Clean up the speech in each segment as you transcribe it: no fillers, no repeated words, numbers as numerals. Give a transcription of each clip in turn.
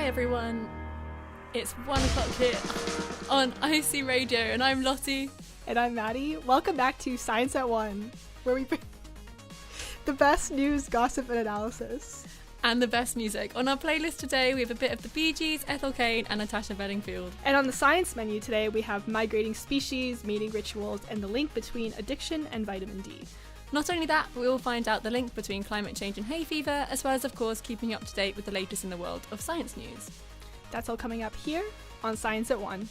Hi everyone, it's 1 o'clock here on IC Radio and I'm Lottie. And I'm Maddy. Welcome back to Science at 1, where we bring the best news, gossip and analysis. And the best music. On our playlist today we have a bit of the Bee Gees, Ethel Cain and Natasha Bedingfield. And on the science menu today we have migrating species, mating rituals and the link between addiction and vitamin D. Not only that, but we will find out the link between climate change and hay fever, as well as, of course, keeping you up to date with the latest in the world of science news. That's all coming up here on Science at 1.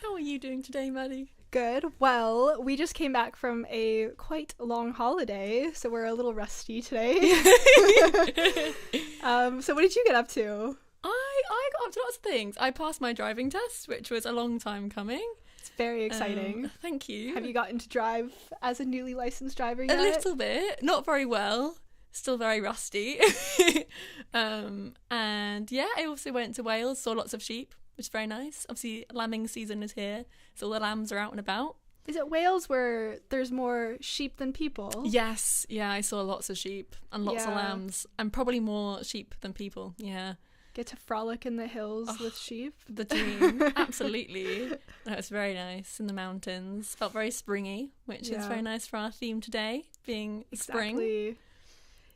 How are you doing today, Maddy? Good. Well, we just came back from a quite long holiday, so we're a little rusty today. So what did you get up to? I got up to lots of things. I passed my driving test, which was a long time coming. It's very exciting. Thank you. Have you gotten to drive as a newly licensed driver yet? A little bit. Not very well. Still very rusty. And yeah, I also went to Wales, saw lots of sheep, which is very nice. Obviously, lambing season is here, so all the lambs are out and about. Is it Wales where there's more sheep than people? Yes. Yeah, I saw lots of sheep and lots of lambs. And probably more sheep than people. Yeah. Get to frolic in the hills with sheep. The dream. Absolutely. No, it's very nice in the mountains. Felt very springy, which is very nice for our theme today, being spring.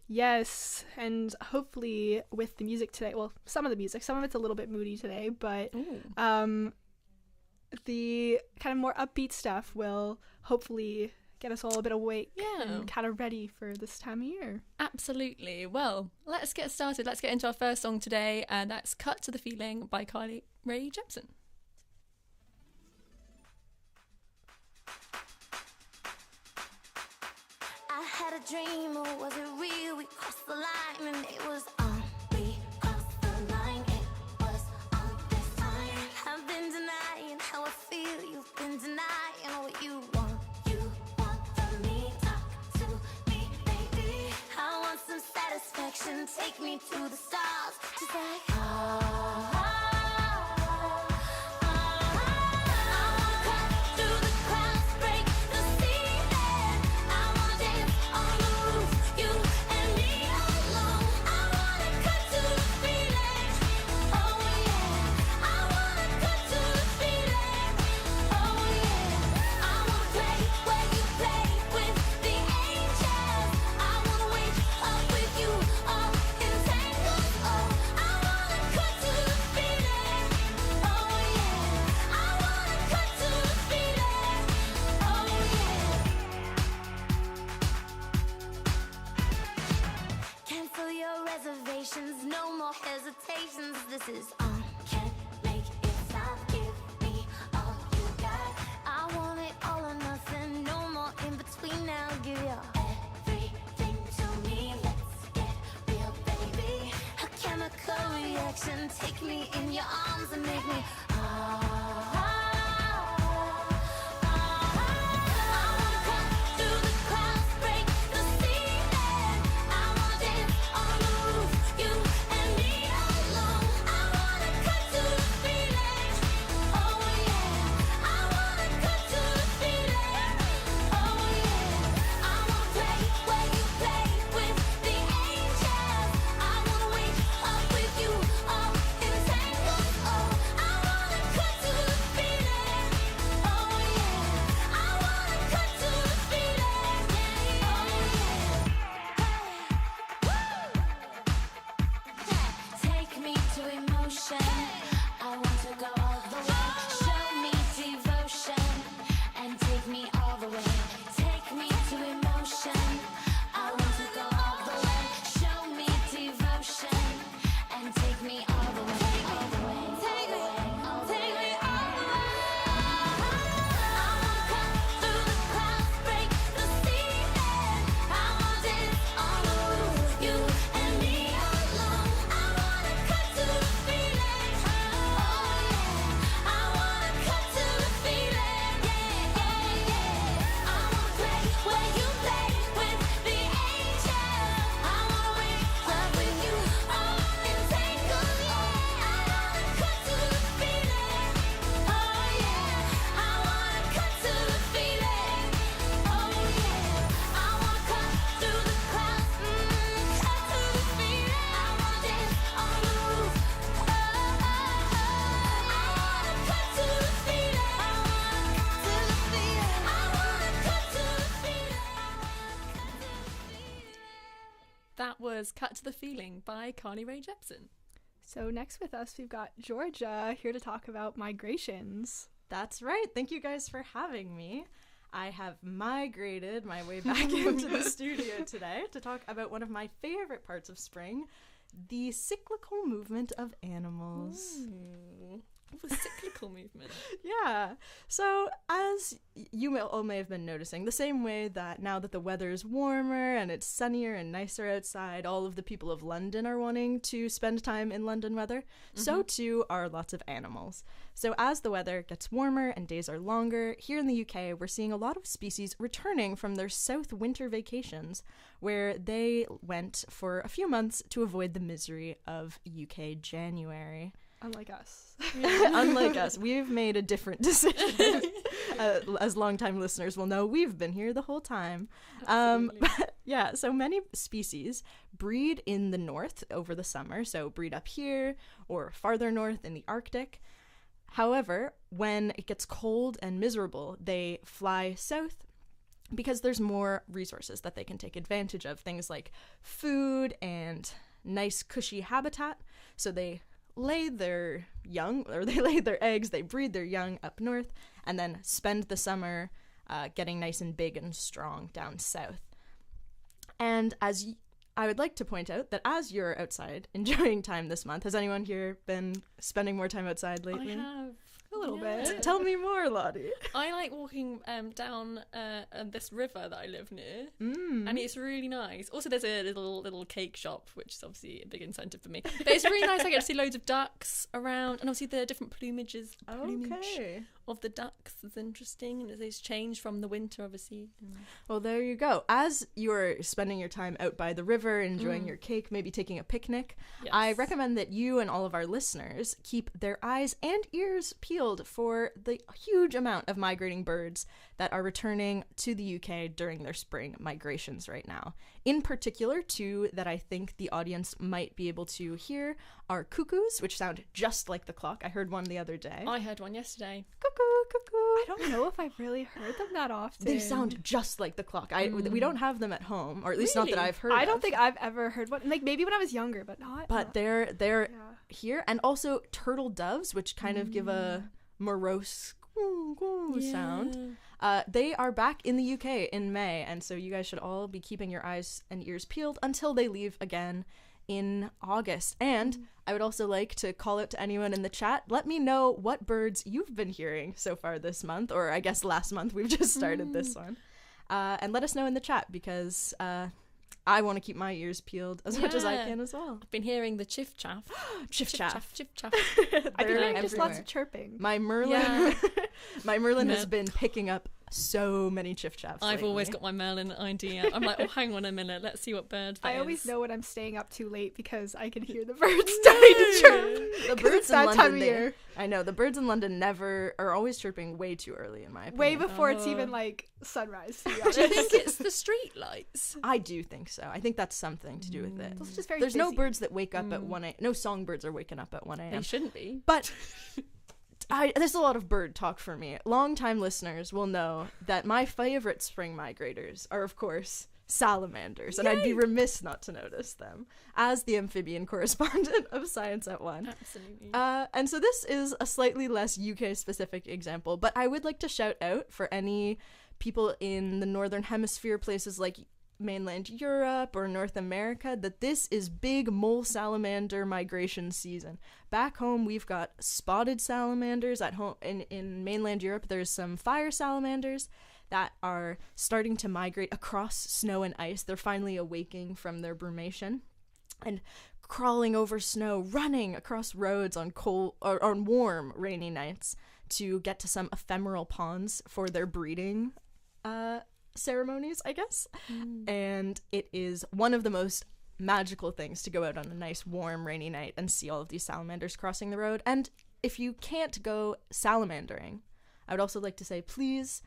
Yes, and hopefully with the music today, well, some of the music, some of it's a little bit moody today, but the kind of more upbeat stuff will hopefully get us all a bit awake and kind of ready for this time of year. Absolutely. Well, let's get started. Let's get into our first song today, and that's Cut to the Feeling by Carly Rae Jepsen. I had a dream, or was it real? We crossed the line and it was we crossed the line, it was on this time. I've been denying how I feel, you've been denying what you want. Some satisfaction, take me to the stars, just like no more hesitations. This is can't make it stop. Give me all you got. I want it all or nothing. No more in between now. Give your everything to me. Let's get real, baby. A chemical reaction. Take me in your arms and make me cut to was Cut to the Feeling by Carly Rae Jepsen. So next with us, we've got Georgia here to talk about migrations. That's right. Thank you guys for having me. I have migrated my way back into the studio today to talk about one of my favorite parts of spring, the cyclical movement of animals. Ooh. The cyclical movement. Yeah. So as you all may have been noticing, the same way that now that the weather is warmer and it's sunnier and nicer outside, all of the people of London are wanting to spend time in London weather, so too are lots of animals. So as the weather gets warmer and days are longer, here in the UK, we're seeing a lot of species returning from their south winter vacations, where they went for a few months to avoid the misery of UK January. Unlike us. Unlike us, we've made a different decision. As longtime listeners will know, we've been here the whole time. But yeah, so many species breed in the north over the summer, so breed up here or farther north in the Arctic. However, when it gets cold and miserable, they fly south because there's more resources that they can take advantage of, things like food and nice cushy habitat. So they lay their young, or they lay their eggs, they breed their young up north, and then spend the summer getting nice and big and strong down south. And I would like to point out that as you're outside enjoying time this month, has anyone here been spending more time outside lately? I have. A little bit. Tell me more, Lottie. I like walking down this river that I live near, and it's really nice. Also, there's a little cake shop, which is obviously a big incentive for me. But it's really nice. I get to see loads of ducks around, and obviously the different plumage of the ducks is interesting, and it's changed from the winter, obviously. Well, there you go. As you're spending your time out by the river, enjoying your cake, maybe taking a picnic, Yes. I recommend that you and all of our listeners keep their eyes and ears peeled for the huge amount of migrating birds that are returning to the UK during their spring migrations right now. In particular, two that I think the audience might be able to hear are cuckoos, which sound just like the clock. I heard one the other day. I heard one yesterday. Cuckoo, cuckoo. I don't know if I've really heard them that often. They sound just like the clock. We don't have them at home, or at least not that I've heard I of. don't think I've ever heard one. Like, maybe when I was younger, but not. But they're Yeah. here. And also turtle doves, which kind of give a morose sound. They are back in the UK in May, and so you guys should all be keeping your eyes and ears peeled until they leave again in August. And I would also like to call out to anyone in the chat, let me know what birds you've been hearing so far this month, or I guess last month. We've just started this one. And let us know in the chat, because I want to keep my ears peeled as much as I can as well. I've been hearing the chiff chaff. Chiff chaff. Chiff chaff. I've been hearing just everywhere. lots of chirping. My Merlin, my Merlin has been picking up so many chiff chaffs. I've lately. always got my Merlin idea. I'm like, oh, hang on a minute, let's see what bird that I always is. know when I'm staying up too late because I can hear the birds starting to chirp. The birds it's in that London, time of year. I know the birds in London are always chirping way too early, in my opinion. Way before it's even like sunrise. To be Do honest. you think it's the street lights? I do think so. I think that's something to do with it. Those are just very There's no busy. birds that wake up at 1 a.m. No songbirds are waking up at 1 They a.m. shouldn't be. But there's a lot of bird talk for me. Longtime listeners will know that my favorite spring migrators are, of course, salamanders, and I'd be remiss not to notice them as the amphibian correspondent of Science at One. Absolutely. And so this is a slightly less UK-specific example, but I would like to shout out for any people in the Northern Hemisphere, places like mainland Europe or North America, that this is big mole salamander migration season. Back home, we've got spotted salamanders. At home in mainland Europe, there's some fire salamanders that are starting to migrate across snow and ice. They're finally awaking from their brumation and crawling over snow, running across roads on cold or on warm, rainy nights to get to some ephemeral ponds for their breeding ceremonies, I guess. And it is one of the most magical things to go out on a nice, warm, rainy night and see all of these salamanders crossing the road. And if you can't go salamandering, I would also like to say, please,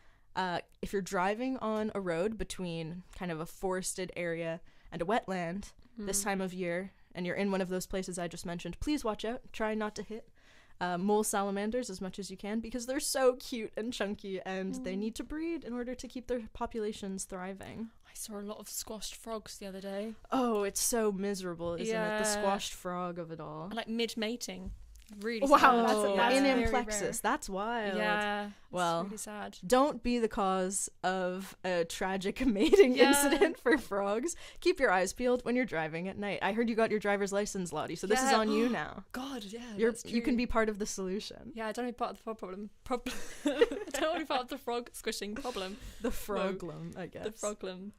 if you're driving on a road between kind of a forested area and a wetland this time of year, and you're in one of those places I just mentioned, please watch out. Try not to hit mole salamanders as much as you can, because they're so cute and chunky, and they need to breed in order to keep their populations thriving. I saw a lot of squashed frogs the other day. Oh, it's so miserable, isn't it? The Yeah. squashed frog of it all. And, like mid-mating. Really Wow, sad. that's in very Amplexus. rare. That's wild. Yeah. Well, it's really sad. Don't be the cause of a tragic mating Yeah. incident for frogs. Keep your eyes peeled when you're driving at night. I heard you got your driver's license, Lottie, so this is Yeah. on you now. God, yeah. You can be part of the solution. Yeah, I don't want to be part of the frog problem. I don't want to be part of the frog squishing problem. The froglum, I guess. The froglum.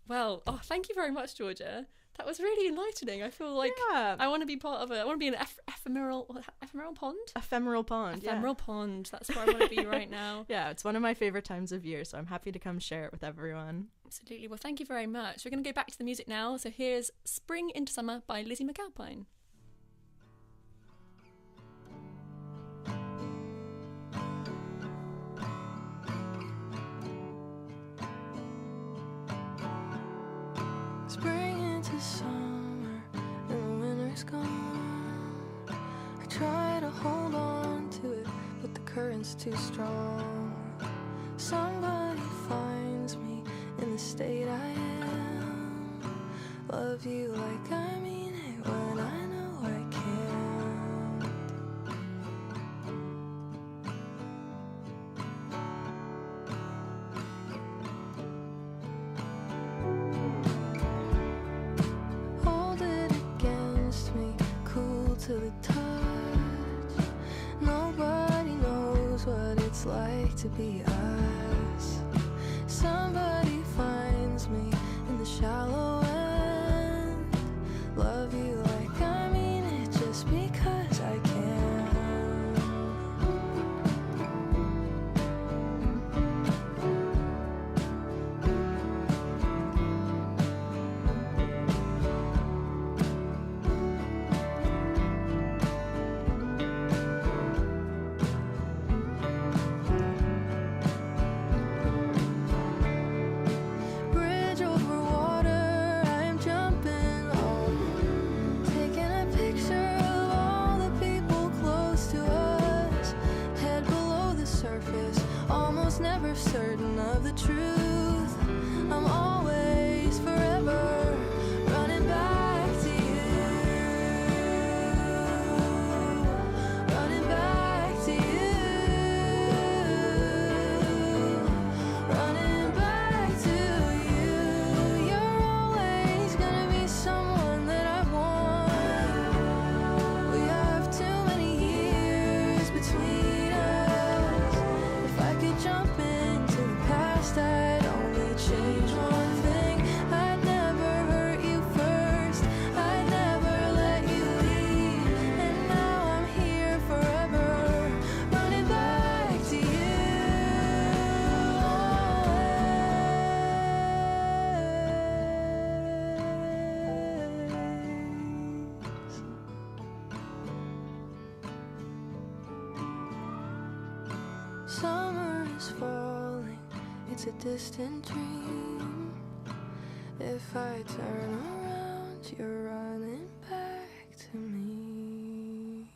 Well, thank you very much, Georgia. That was really enlightening. I feel like Yeah. I want to be part of it. I want to be an ephemeral pond. Ephemeral pond. Ephemeral pond. That's where I want to be right now. Yeah, it's one of my favorite times of year, so I'm happy to come share it with everyone. Absolutely. Well, thank you very much. We're going to go back to the music now. So here's Spring into Summer by Lizzie McAlpine. Spring into summer and the winter's gone. I try to hold on to it, but the current's too strong. Somebody finds me in the state I am. Love you like I mean it when I know I can't. Hold it against me, cool to the touch. Nobody knows what it's like to be us. Somebody finds me in the shallow end. Love you like I mean it just because I can. Bridge over water, I'm jumping on. Taking a picture of all the people close to us. Head below the surface, almost never certain of the truth. I'm always forever running back to you. Running back to you. Running back to you. You're always gonna be someone that I want. We have too many years between us. If I could jump into the past, I'd only change one thing. I'd never hurt you first. I'd never let you leave. And now I'm here forever, running back to you. Summer is falling, it's a distant dream. If I turn around, you're running back to me.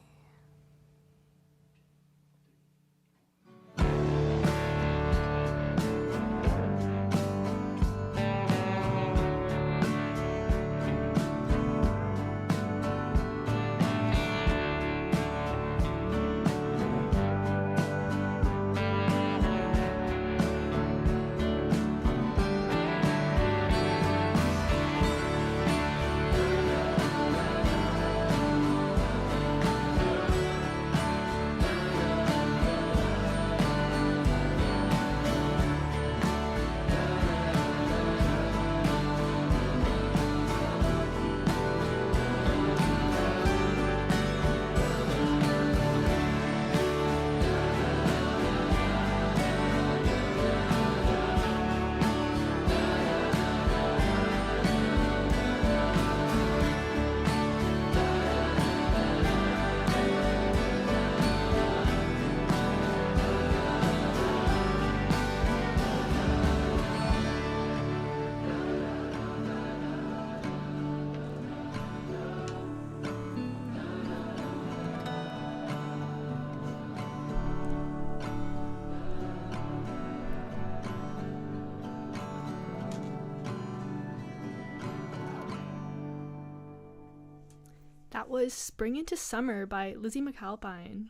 That was Spring into Summer by Lizzie McAlpine.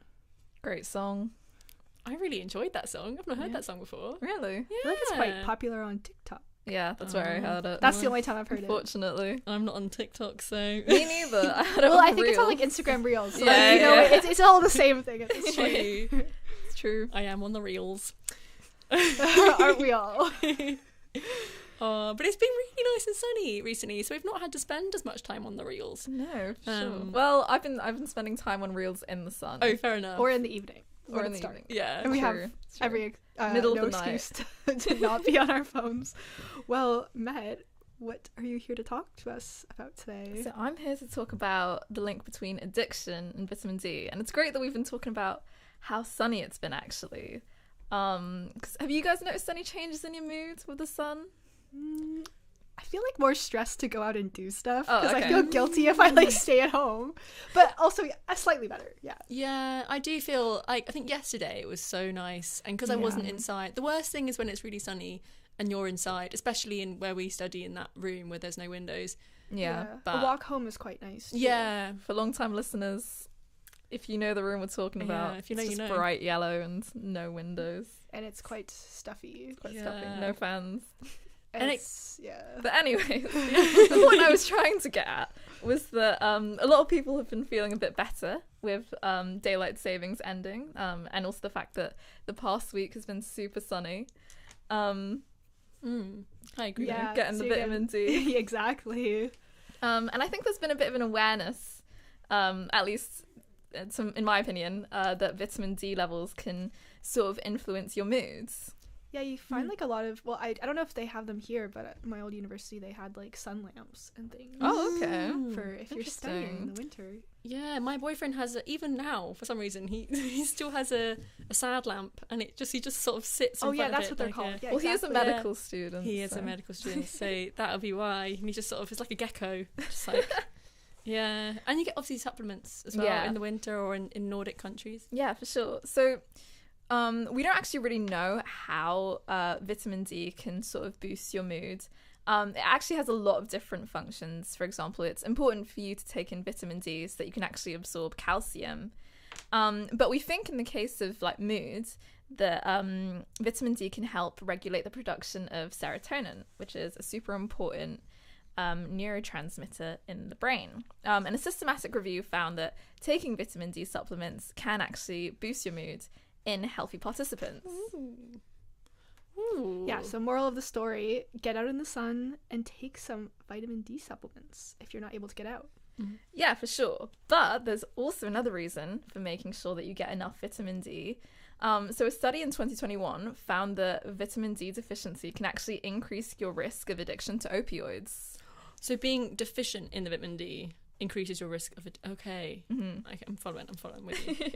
Great song. I really enjoyed that song. I've not heard that song before. Really? I feel like it's quite popular on TikTok. Yeah, that's where I heard it. That's the only time I've heard it. Unfortunately. I'm not on TikTok, so... Me neither. I had it Well, on I think it's on like Reels. Instagram Reels. So, Yeah, you know, yeah. it's all the same thing at this point. True. It's true. I am on the reels. Aren't we all? But it's been really nice and sunny recently, so we've not had to spend as much time on the reels. No, for sure. Um, Well, I've been spending time on Reels in the sun. Oh, fair enough. Or in the evening. Or when in it's the dark. evening. Yeah. And we True, have it's true. every Middle no of the night. excuse to not be on our phones. Well, Matt, what are you here to talk to us about today? So I'm here to talk about the link between addiction and vitamin D, and it's great that we've been talking about how sunny it's been actually. 'Cause have you guys noticed any changes in your moods with the sun? I feel like more stressed to go out and do stuff Oh, because I okay. feel guilty if I like stay at home, but also slightly better. Yeah. Yeah, I do feel like, I think yesterday it was so nice, and because I wasn't Yeah. inside. The worst thing is when it's really sunny and you're inside, especially in where we study, in that room where there's no windows. Yeah. but- a walk home is quite nice. too. Yeah. For long-time listeners, if you know the room we're talking about, Yeah, if you know, it's you just know. bright yellow and no windows, and it's quite stuffy. quite Yeah. stuffy, no fans. And It's, yeah. But anyway, the point I was trying to get at was that a lot of people have been feeling a bit better with daylight savings ending, and also the fact that the past week has been super sunny. I agree. Yeah, Getting the so you're vitamin D. Exactly. And I think there's been a bit of an awareness, at least in my opinion, that vitamin D levels can sort of influence your moods. Yeah, you find like a lot of, well, I don't know if they have them here, but at my old university they had like sun lamps and things. Oh, okay. For if you're studying in Interesting. the winter. Yeah, my boyfriend has even now, for some reason, he still has a sad lamp, and he just sort of sits in Oh yeah, front of that's it what they're like called. Yeah, Well, he is a exactly. medical student. He is so. a medical student, so that'll be why. And he just sort of is like a gecko, just like, yeah. And you get obviously supplements as well Yeah. in the winter or in Nordic countries. Yeah, for sure. So, we don't actually really know how vitamin D can sort of boost your mood. It actually has a lot of different functions. For example, it's important for you to take in vitamin D so that you can actually absorb calcium. But we think in the case of like moods that vitamin D can help regulate the production of serotonin, which is a super important neurotransmitter in the brain. And a systematic review found that taking vitamin D supplements can actually boost your mood in healthy participants. Ooh. Yeah, so moral of the story, get out in the sun and take some vitamin D supplements if you're not able to get out. Yeah, for sure. But there's also another reason for making sure that you get enough vitamin D. So a study in 2021 found that vitamin D deficiency can actually increase your risk of addiction to opioids. So being deficient in the vitamin D increases your risk of it. Okay. Okay, I'm following with you.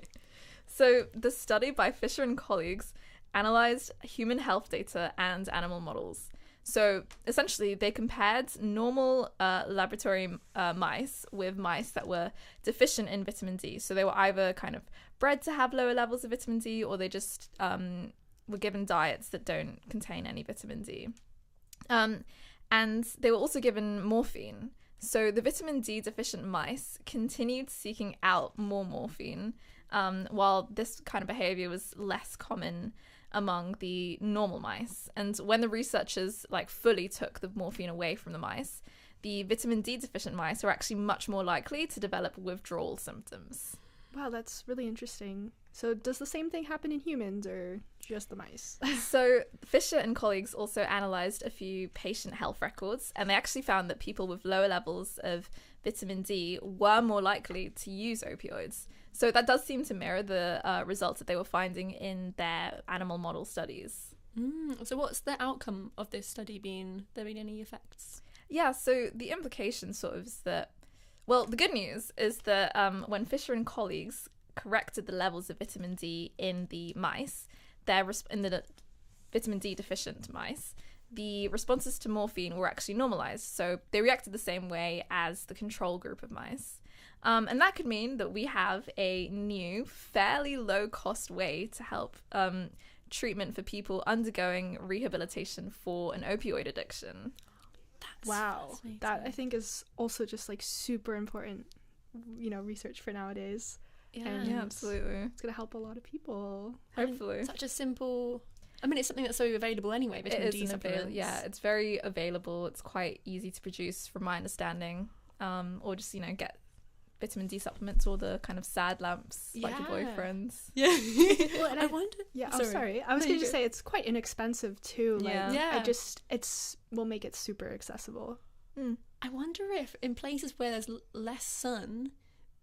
So the study by Fisher and colleagues analyzed human health data and animal models. So essentially they compared normal laboratory mice with mice that were deficient in vitamin D. So they were either kind of bred to have lower levels of vitamin D, or they just were given diets that don't contain any vitamin D. And they were also given morphine. So the vitamin D deficient mice continued seeking out more morphine, while this kind of behavior was less common among the normal mice. And when the researchers like fully took the morphine away from the mice, the vitamin D deficient mice were actually much more likely to develop withdrawal symptoms. Wow, that's really interesting. So does the same thing happen in humans or just the mice? So Fisher and colleagues also analysed a few patient health records, and they actually found that people with lower levels of vitamin D were more likely to use opioids. So that does seem to mirror the results that they were finding in their animal model studies. So what's the outcome of this study been? There been any effects? Yeah, so the implication sort of is that, well, the good news is that when Fisher and colleagues corrected the levels of vitamin D in the mice, in the vitamin D deficient mice, the responses to morphine were actually normalized. So they reacted the same way as the control group of mice. And that could mean that we have a new, fairly low-cost way to help treatment for people undergoing rehabilitation for an opioid addiction. Wow. fascinating. That I think is also just like super important research for nowadays. Yeah. And Yeah, absolutely. It's gonna help a lot of people. Hopefully. Such a simple. I mean, it's something that's so available anyway. Vitamin It D is supplements. yeah, it's very available. It's quite easy to produce, from my understanding. Or just get vitamin D supplements or the kind of sad lamps like your Yeah. boyfriends. Yeah. Well, and I wonder. Yeah, Sorry. I'm sorry. I was No, gonna you just go. say it's quite inexpensive too. Like, Yeah. it's will make it super accessible. I wonder if in places where there's less sun,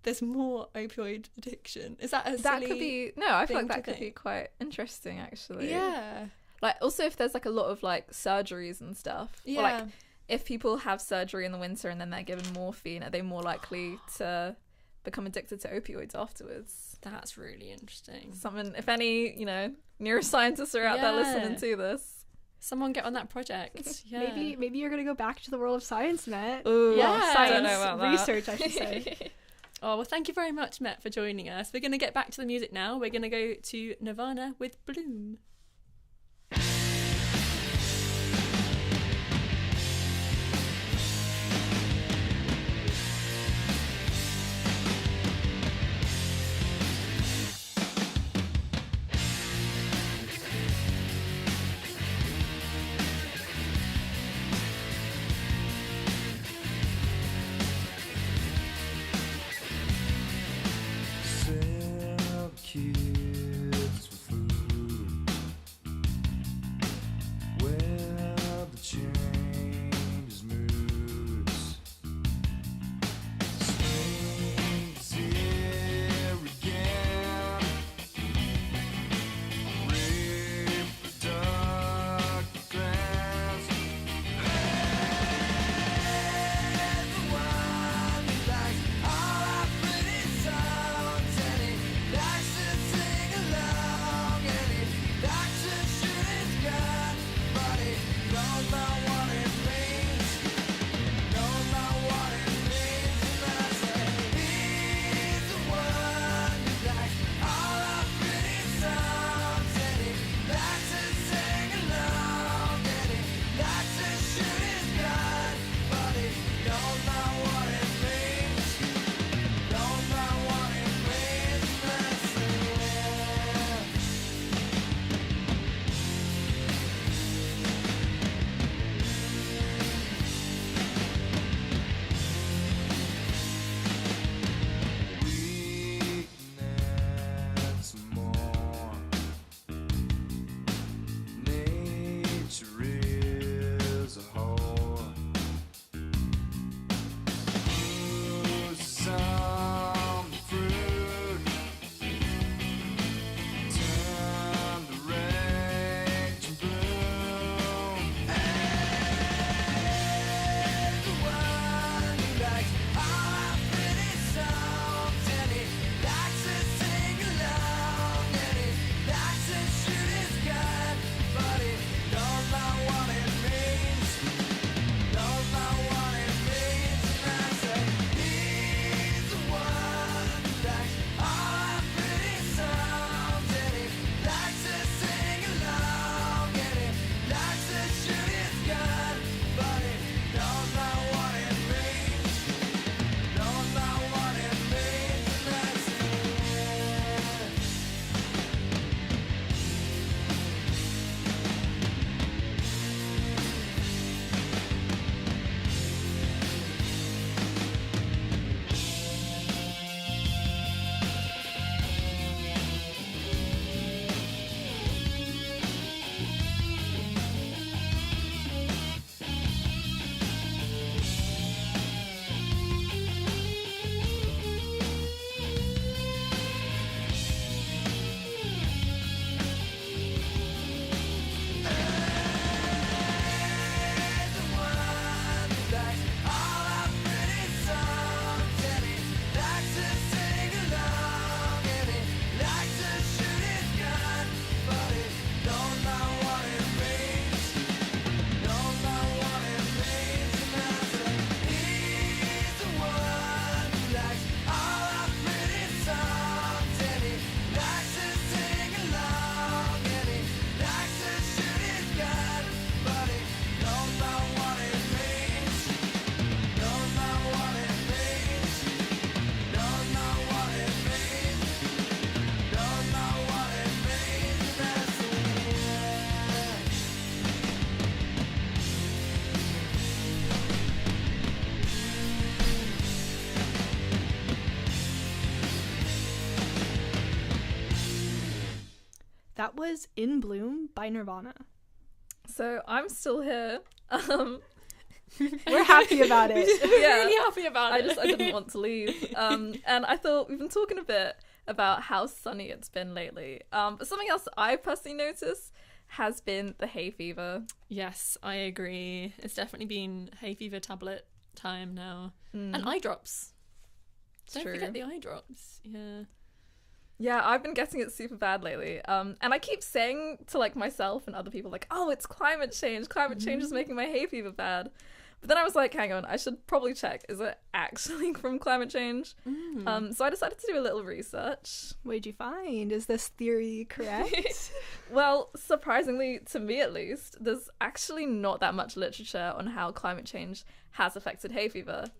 there's more opioid addiction. Is that a That silly could be I feel thing like that to could be think? quite interesting actually. Yeah. Like also if there's like a lot of like surgeries and stuff. Yeah. Or like if people have surgery in the winter and then they're given morphine, are they more likely to become addicted to opioids afterwards? That's really interesting. Something, if any, neuroscientists are out there Yeah. listening to this. Someone get on that project. Yeah. Maybe you're gonna go back to the world of science, Matt. Ooh, Yeah. I Science don't know about that. research, I should say. Oh, well, thank you very much, Met, for joining us. We're going to get back to the music now. We're going to go to Nirvana with Bloom. Sell kids for food. That was In Bloom by Nirvana. So I'm still here. We're happy about it. Yeah. Really happy about it. I didn't want to leave. And I thought we've been talking a bit about how sunny it's been lately. But something else I personally noticed has been the hay fever. Yes, I agree. It's definitely been hay fever tablet time now. And eye drops. Don't True. forget the eye drops. Yeah. Yeah, I've been getting it super bad lately. And I keep saying to like myself and other people like, oh, it's climate change. Climate change is making my hay fever bad. But then I was like, hang on, I should probably check. Is it actually from climate change? So I decided to do a little research. What did you find? Is this theory correct? Well, surprisingly, to me at least, there's actually not that much literature on how climate change has affected hay fever.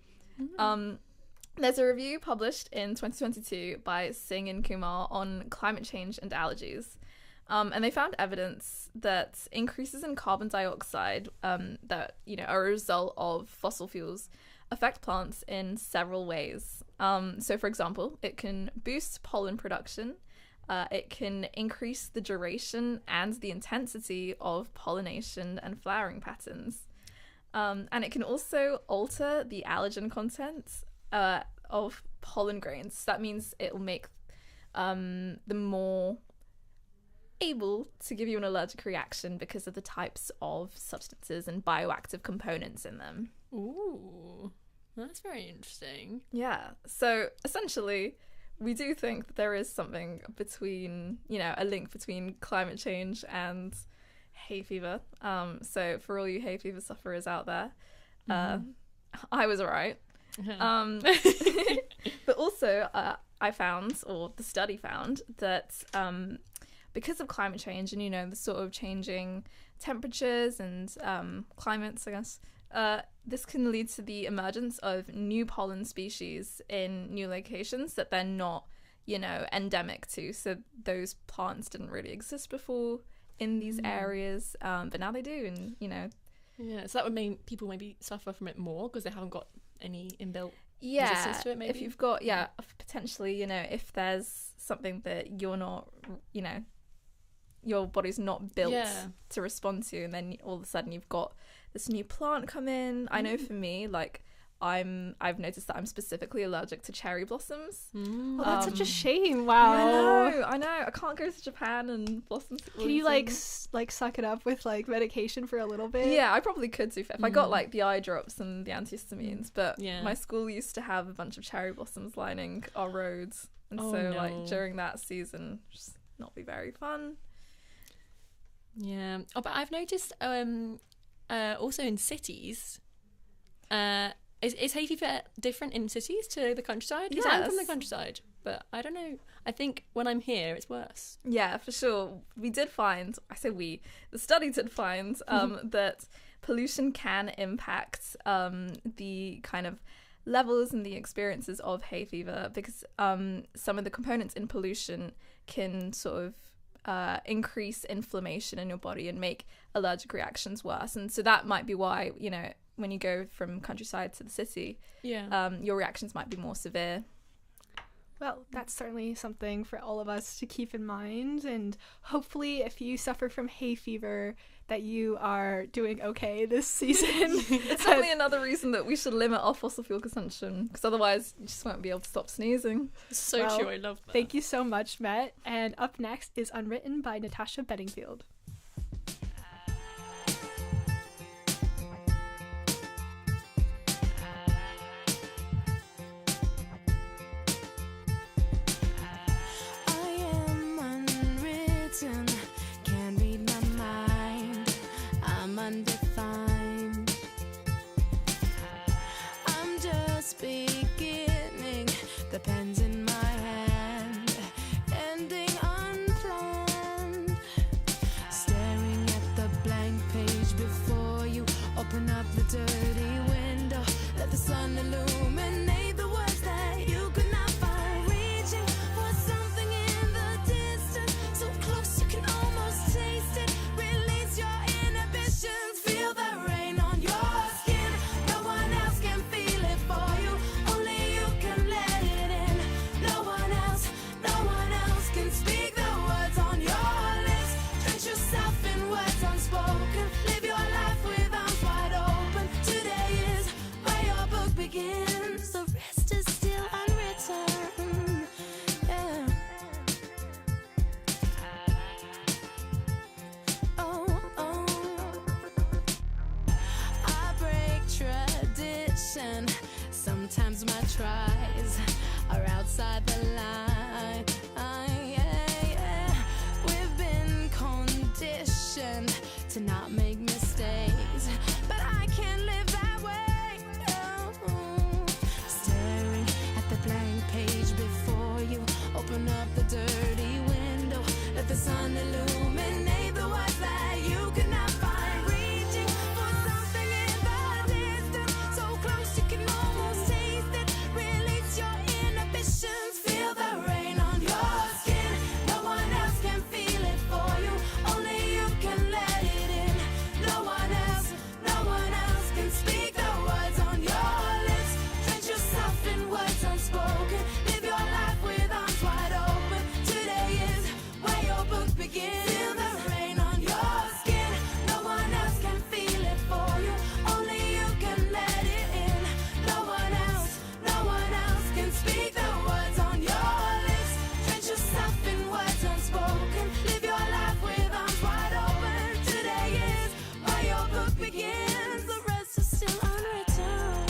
There's a review published in 2022 by Singh and Kumar on climate change and allergies. And they found evidence that increases in carbon dioxide that, are a result of fossil fuels affect plants in several ways. So, for example, it can boost pollen production. It can increase the duration and the intensity of pollination and flowering patterns. And it can also alter the allergen content of pollen grains. That means it will make them more able to give you an allergic reaction because of the types of substances and bioactive components in them. Ooh, that's very interesting. Yeah. So essentially, we do think that there is something between, a link between climate change and hay fever. So for all you hay fever sufferers out there, I was right. But also, I found, or the study found, that because of climate change and, the sort of changing temperatures and climates, I guess, this can lead to the emergence of new pollen species in new locations that they're not, endemic to. So those plants didn't really exist before in these areas, but now they do, and, Yeah, so that would mean people maybe suffer from it more because they haven't got any inbuilt resistance to it, maybe? If you've got, potentially, if there's something that you're not, your body's not built to respond to, and then all of a sudden you've got this new plant come in. I know for me, like, I've noticed that I'm specifically allergic to cherry blossoms. Oh, that's such a shame. Wow. I know. I can't go to Japan and blossoms. Can you like suck it up with like medication for a little bit? Yeah, I probably could do if I got like the eye drops and the antihistamines. But my school used to have a bunch of cherry blossoms lining our roads, and like during that season, just not be very fun. Yeah. Oh, but I've noticed also in cities, is hay fever different in cities to the countryside? Because I'm from the countryside, but I don't know. I think when I'm here, it's worse. Yeah, for sure. We did find, the study did find that pollution can impact the kind of levels and the experiences of hay fever, because some of the components in pollution can sort of increase inflammation in your body and make allergic reactions worse. And so that might be why, when you go from countryside to the city, your reactions might be more severe. Well, that's certainly something for all of us to keep in mind, and hopefully if you suffer from hay fever, that you are doing okay this season. It's certainly another reason that we should limit our fossil fuel consumption, because otherwise you just won't be able to stop sneezing. So true, I love that. Thank you so much, Met. And up next is Unwritten by Natasha Bedingfield. Can't read my mind, I'm undefined. I'm just beginning, the pen's in my hand, ending unplanned. Staring at the blank page before you, open up the dirty window, let the sun illuminate the words that you could not find. Reaching for something in the distance, so close you can almost taste it. Release your inhibitions, feel the rain on your skin. No one else can feel it for you, only you can let it in. inside the line. We've been conditioned to not make mistakes, but I can't live that way. No. Staring at the blank page before you, open up the dirty window, let the sun illuminate the words that you could not find. Reaching for something in the distance, so close you can almost taste it. Release your inhibitions, feel the rain on your skin. No one else can feel it for you, only you can let it in. No one else can speak the words on your lips. Drench yourself in words unspoken, live your life with arms wide open. Today is where your book begins. Feel the rain on your skin. No one else can feel it for you, only you can let it in. No one else can speak the words on your lips. Drench yourself in words unspoken, live your life with arms wide open. Today is where your book begins. The rest is still unwritten.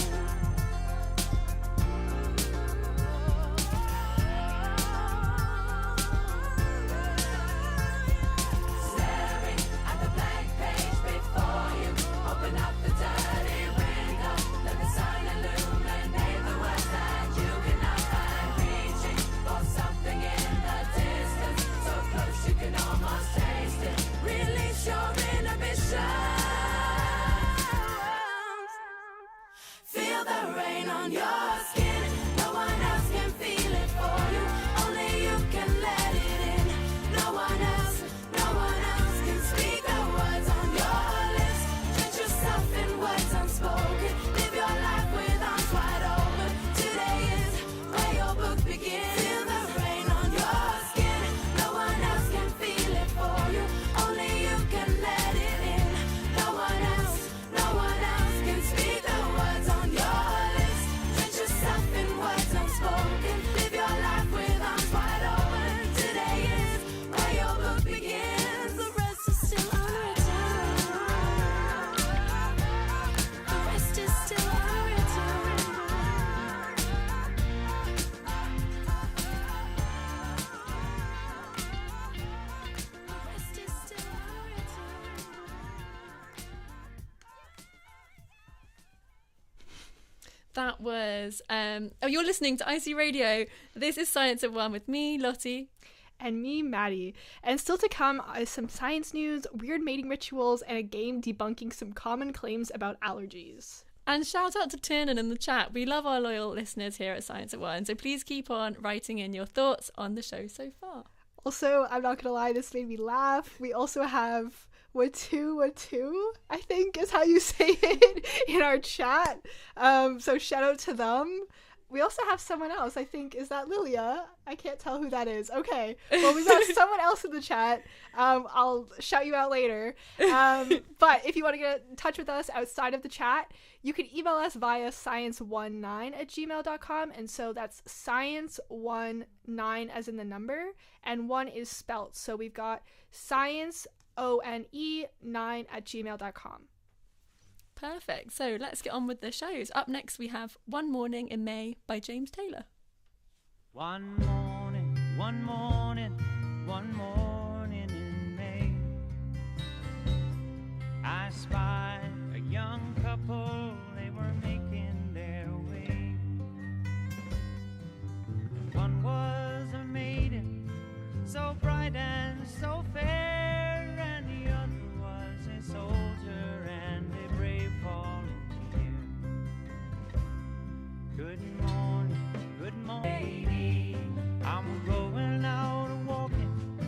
Staring at the blank page before you, open up the dirty window, let the sun illuminate the words that you cannot find. Reaching for something in the distance, so close you can almost taste it. Release your inhibitions. Feel the rain on your skin. No one else can feel it for you, only you can let it in. No one else can speak the words on your lips. Drench yourself in words unspoken, live your life with arms wide open. Today is where your book begins. Feel the rain on your skin. No one else can feel it for you, only you can let it in. No one else can speak the words on your lips. Drench yourself in words unspoken, live your life with arms wide open. Today is where your book begins. The rest is still unwritten. The rest is still unwritten. The rest is still unwritten. That was you're listening to IC Radio. This is Science at One with me, Lottie. And me, Maddie. And still to come is some science news, weird mating rituals, and a game debunking some common claims about allergies. And shout out to Tiernan in the chat. We love our loyal listeners here at Science at One, so please keep on writing in your thoughts on the show so far. Also, I'm not gonna lie, this made me laugh. We also have Watu, I think is how you say it in our chat. So shout out to them. We also have someone else, I think, is that Lilia? I can't tell who that is. Okay, well, we've got someone else in the chat. I'll shout you out later. But if you want to get in touch with us outside of the chat, you can email us via science19@gmail.com. And so that's science19 as in the number, and 1 is spelt. So we've got science9@gmail.com. Perfect. So let's get on with the shows. Up next, we have One Morning in May by James Taylor. One morning in May, I spied a young couple, they were making their way. One was a maiden, so bright and so fair, and the other was a soldier and a brave volunteer. Good morning, lady, I'm going out walking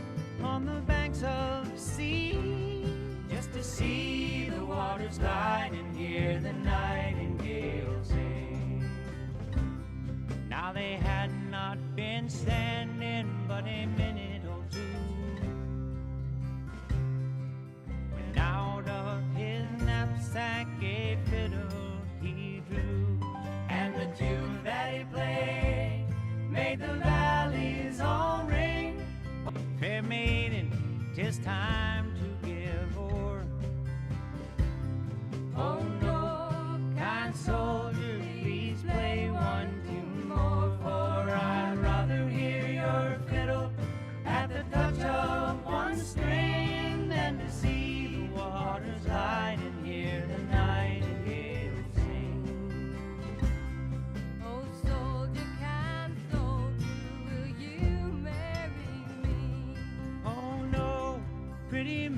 on the banks of the sea, just to see the waters glide and hear the nightingale sing. Now they had not been standing but a minute or two, when out of his knapsack a fiddle he drew, and the tune that he played made the valleys all ring. Fair maiden, 'tis time to give o'er. Oh no, kind soldier, please play one tune more, for I ride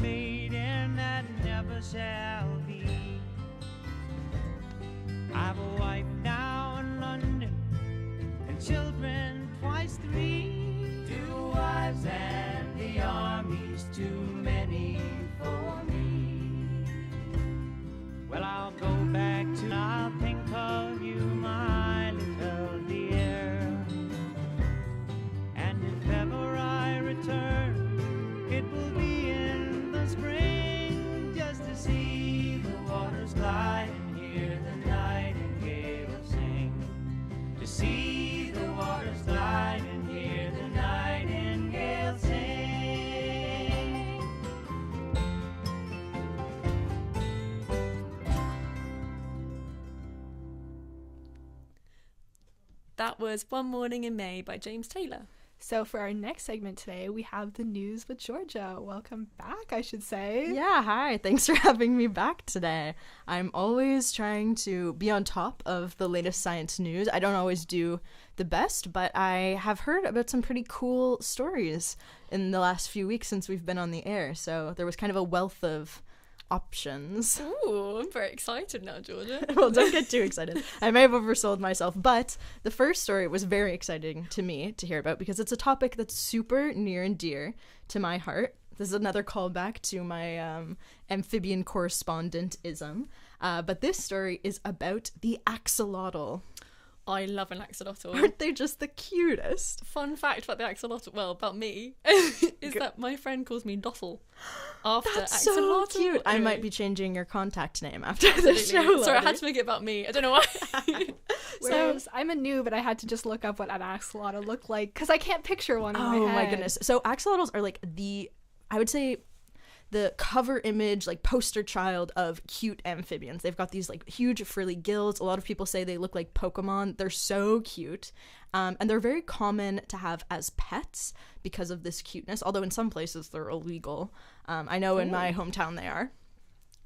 maiden that never shall be. I've a wife now in London and children twice 3. 2 wives and the army's too many for me. Well, I'll go back to, I'll think of you, my little dear. And if ever I return, it will be in the spring, just to see the waters glide and hear the nightingale sing. To see the waters glide and hear the nightingale sing. That was One Morning in May by James Taylor. So for our next segment today, we have the news with Georgia. Welcome back, I should say. Yeah, hi. Thanks for having me back today. I'm always trying to be on top of the latest science news. I don't always do the best, but I have heard about some pretty cool stories in the last few weeks since we've been on the air. So there was kind of a wealth of options. Ooh, I'm very excited now, Georgia. Well, don't get too excited. I may have oversold myself, but the first story was very exciting to me to hear about because it's a topic that's super near and dear to my heart. This is another callback to my amphibian correspondent-ism. But this story is about the axolotl. I love an axolotl. Aren't they just the cutest? Fun fact about the axolotl, well, about me, is that my friend calls me Dossel after That's axolotl. so cute. I Anyway, might be changing your contact name after absolutely. the show. Sorry, I had Lottie. to make it about me. I don't know why. Whereas I'm a noob, but I had to just look up what an axolotl looked like because I can't picture one in my head. Oh my goodness. So axolotls are like I would say the cover image, like poster child of cute amphibians. They've got these like huge frilly gills. A lot of people say they look like Pokemon. They're so cute. And they're very common to have as pets because of this cuteness, although in some places they're illegal. I know in my hometown they are.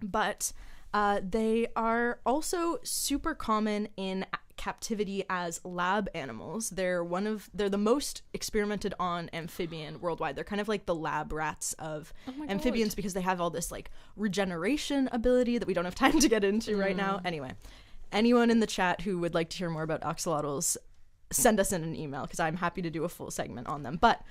But they are also super common in captivity as lab animals. They're the most experimented on amphibian worldwide. They're kind of like the lab rats of amphibians because they have all this like regeneration ability that we don't have time to get into right now. Anyway, anyone in the chat who would like to hear more about axolotls, send us in an email because I'm happy to do a full segment on them. But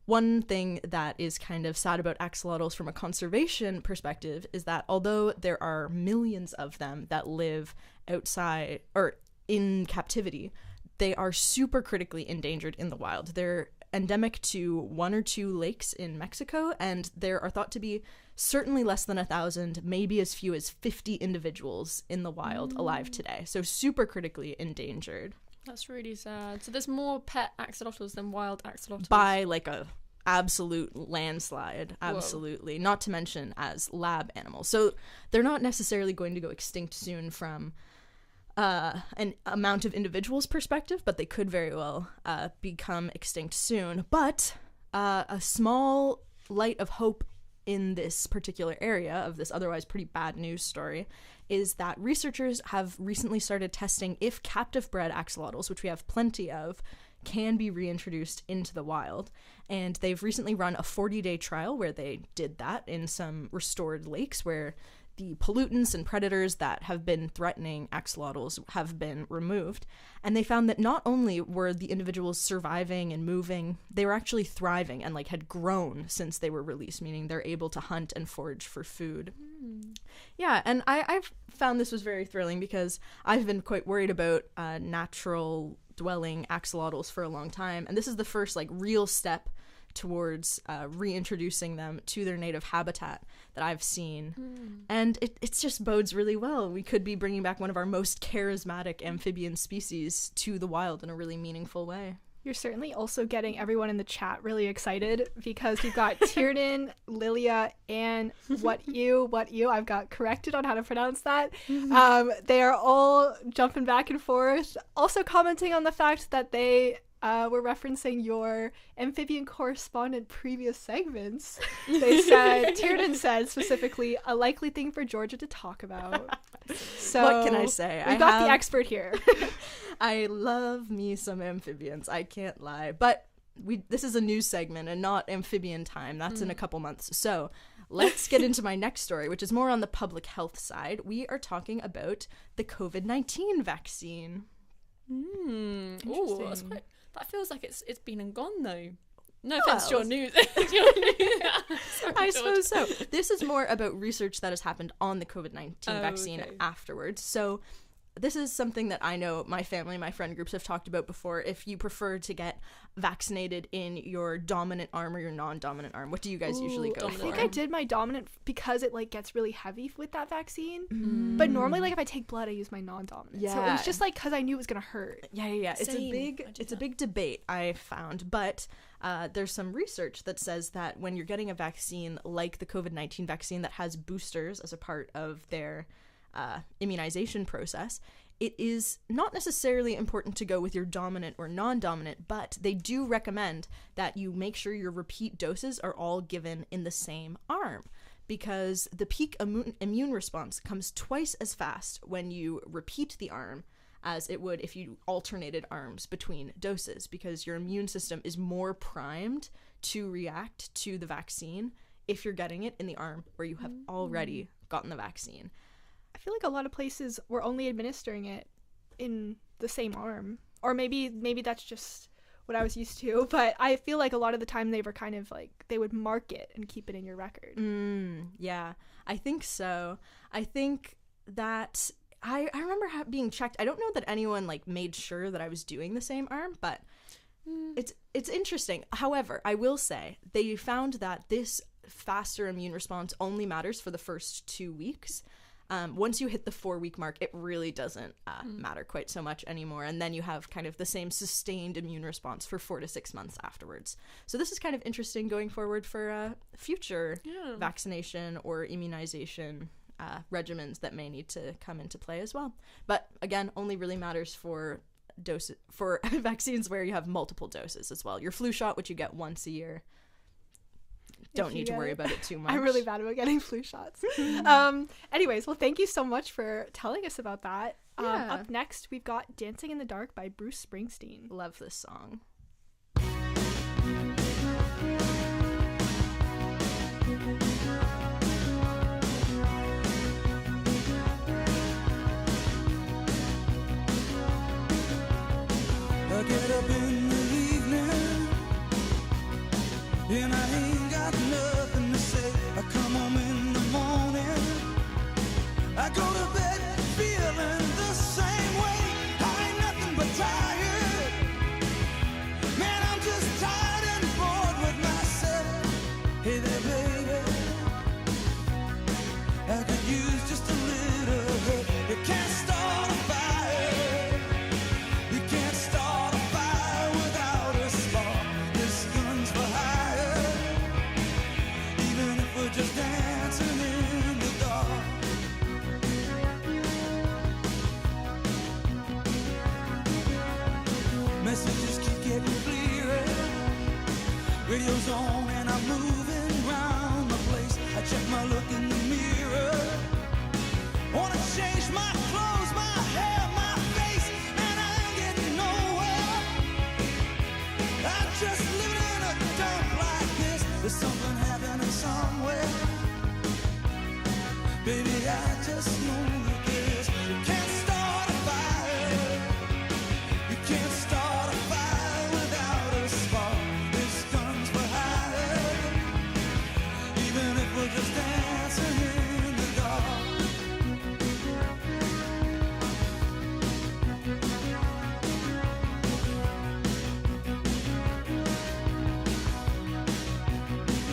one thing that is kind of sad about axolotls from a conservation perspective is that although there are millions of them that live outside or in captivity, they are super critically endangered in the wild. They're endemic to 1 or 2 lakes in Mexico, and there are thought to be certainly less than 1,000, maybe as few as 50 individuals in the wild alive today. So super critically endangered. That's really sad. So there's more pet axolotls than wild axolotls. By like a absolute landslide. Absolutely. Not to mention as lab animals. So they're not necessarily going to go extinct soon from an amount of individuals perspective, but they could very well become extinct soon. But a small light of hope in this particular area of this otherwise pretty bad news story is that researchers have recently started testing if captive bred axolotls, which we have plenty of, can be reintroduced into the wild. And they've recently run a 40-day trial where they did that in some restored lakes where the pollutants and predators that have been threatening axolotls have been removed. And they found that not only were the individuals surviving and moving, they were actually thriving and like had grown since they were released, meaning they're able to hunt and forage for food. Yeah, and I've found this was very thrilling because I've been quite worried about natural dwelling axolotls for a long time. And this is the first like real step towards reintroducing them to their native habitat that I've seen. And it's just bodes really well. We could be bringing back one of our most charismatic amphibian species to the wild in a really meaningful way. You're certainly also getting everyone in the chat really excited because you've got Tiernan, Lilia, and what you, I've got corrected on how to pronounce that. They are all jumping back and forth, also commenting on the fact that they were referencing your amphibian correspondent previous segments. They said, Tiernan said specifically, a likely thing for Georgia to talk about. So what can I say? We've got the expert here. I love me some amphibians. I can't lie. But this is a news segment and not amphibian time. That's in a couple months. So let's get into my next story, which is more on the public health side. We are talking about the COVID-19 vaccine. Oh, that feels like it's been and gone though. No Well, offense to your news. Your news. Sorry, I George. suppose so. This is more about research that has happened on the COVID-19 Oh, vaccine okay. afterwards. So this is something that I know my family, my friend groups have talked about before. If you prefer to get vaccinated in your dominant arm or your non-dominant arm, what do you guys usually go I for? think I did my dominant because it like gets really heavy with that vaccine. But normally, like if I take blood, I use my non-dominant. So it Yeah. was just like because I knew it was gonna hurt. Yeah. It's a Same. big, I did it's a that. big debate I found, but there's some research that says that when you're getting a vaccine like the COVID-19 vaccine that has boosters as a part of their immunization process, it is not necessarily important to go with your dominant or non-dominant, but they do recommend that you make sure your repeat doses are all given in the same arm, because the peak immune response comes twice as fast when you repeat the arm as it would if you alternated arms between doses, because your immune system is more primed to react to the vaccine if you're getting it in the arm where you have already gotten the vaccine. I feel like a lot of places were only administering it in the same arm, or maybe that's just what I was used to. But I feel like a lot of the time they were kind of like they would mark it and keep it in your record. Yeah, I think so. I think that I remember being checked. I don't know that anyone like made sure that I was doing the same arm, but it's interesting. However, I will say they found that this faster immune response only matters for the first 2 weeks. Once you hit the 4-week mark, it really doesn't matter quite so much anymore. And then you have kind of the same sustained immune response for 4 to 6 months afterwards. So this is kind of interesting going forward for future vaccination or immunization regimens that may need to come into play as well. But again, only really matters for vaccines where you have multiple doses as well. Your flu shot, which you get once a year, don't you need to get worry it. about it too much. I'm really bad about getting flu shots. Anyways, well, thank you so much for telling us about that. Yeah. Up next, we've got Dancing in the Dark by Bruce Springsteen. Love this song. I get up in the evening and I ain't got nothing to say. I come home in the morning, I go to bed feeling the same way. I ain't nothing but tired. Man, I'm just tired and bored with myself. Hey there, baby, I could use just a little help. You can't start a fire. You can't start a fire without a spark. This gun's for hire, even if we're just dancing in the dark. Messages keep getting clearer. Radio's on and I'm moving round the place. I check my look in the mirror. Wanna change my clothes, my hair, my face, and I ain't getting nowhere. I'm just living in a dump like this. There's something happening somewhere. Baby, I just know that this. You can't start a fire. You can't start a fire without a spark. This gun's for hire, even if we're just dancing in the dark.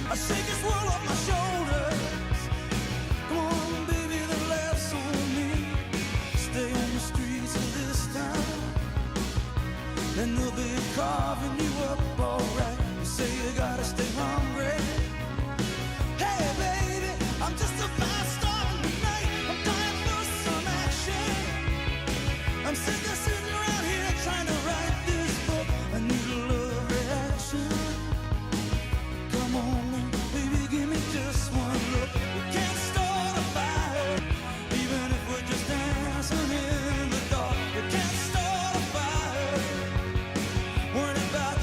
I shake this world off my shoulders. Come on, baby, the laughs on me. Stay on the streets of this town, and they'll be carving you up alright. You say you gotta stay hungry. Hey, baby, I'm just a fast star tonight. I'm dying for some action. I'm sick of sitting around here trying to write this book. I need a love reaction. Come on, baby, give me just one look. We can't start a fire, even if we're just dancing in the dark. We can't start a fire, worrying about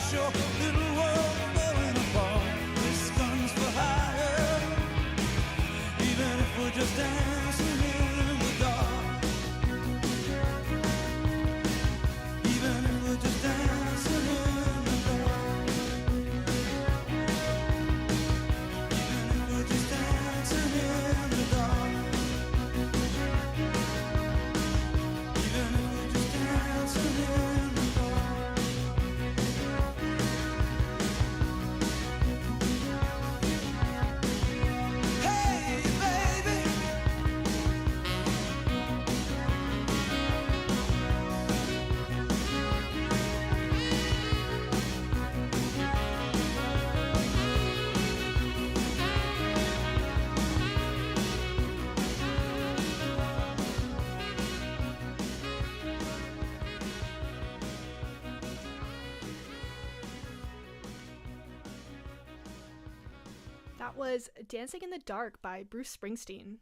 That was Dancing in the Dark by Bruce Springsteen.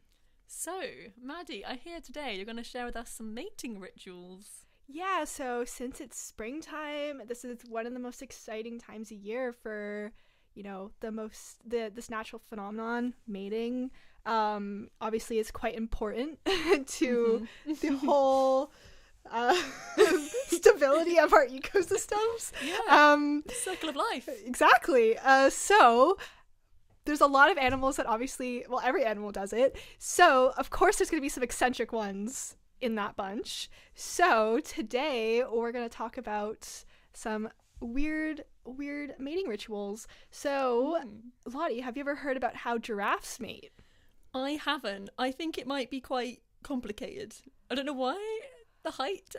So, Maddie, I hear today you're going to share with us some mating rituals. Yeah, so since it's springtime, this is one of the most exciting times a year for, this natural phenomenon, mating. Obviously, it's quite important to the whole stability of our ecosystems. Yeah, circle of life. Exactly. So there's a lot of animals that obviously, well, every animal does it. So, of course, there's going to be some eccentric ones in that bunch. So today we're going to talk about some weird mating rituals. So, Lottie, have you ever heard about how giraffes mate? I haven't. I think it might be quite complicated. I don't know why. The height.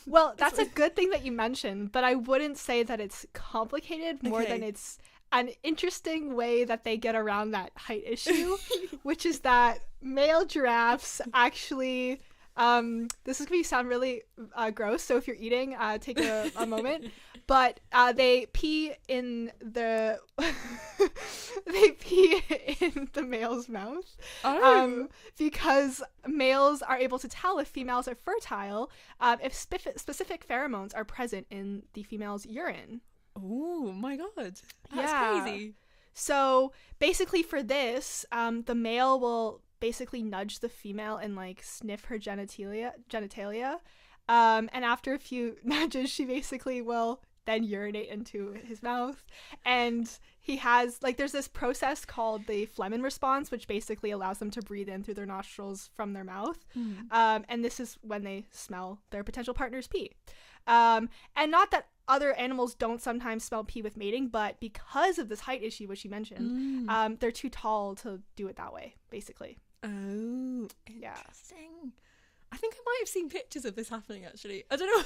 Well, that's a good thing that you mentioned, but I wouldn't say that it's complicated more than it's an interesting way that they get around that height issue, which is that male giraffes actually, this is going to sound really gross, so if you're eating, take a moment, but they pee in the male's mouth. Because males are able to tell if females are fertile if specific pheromones are present in the female's urine. Oh my god, that's crazy. So basically for this, the male will basically nudge the female and like sniff her genitalia, and after a few nudges she basically will then urinate into his mouth. And he has, like, there's this process called the Flehmen response, which basically allows them to breathe in through their nostrils from their mouth. And this is when they smell their potential partner's pee. And not that other animals don't sometimes smell pee with mating, but because of this height issue, which you mentioned, they're too tall to do it that way, basically. Oh, interesting. Yeah. I think I might have seen pictures of this happening, actually. I don't know.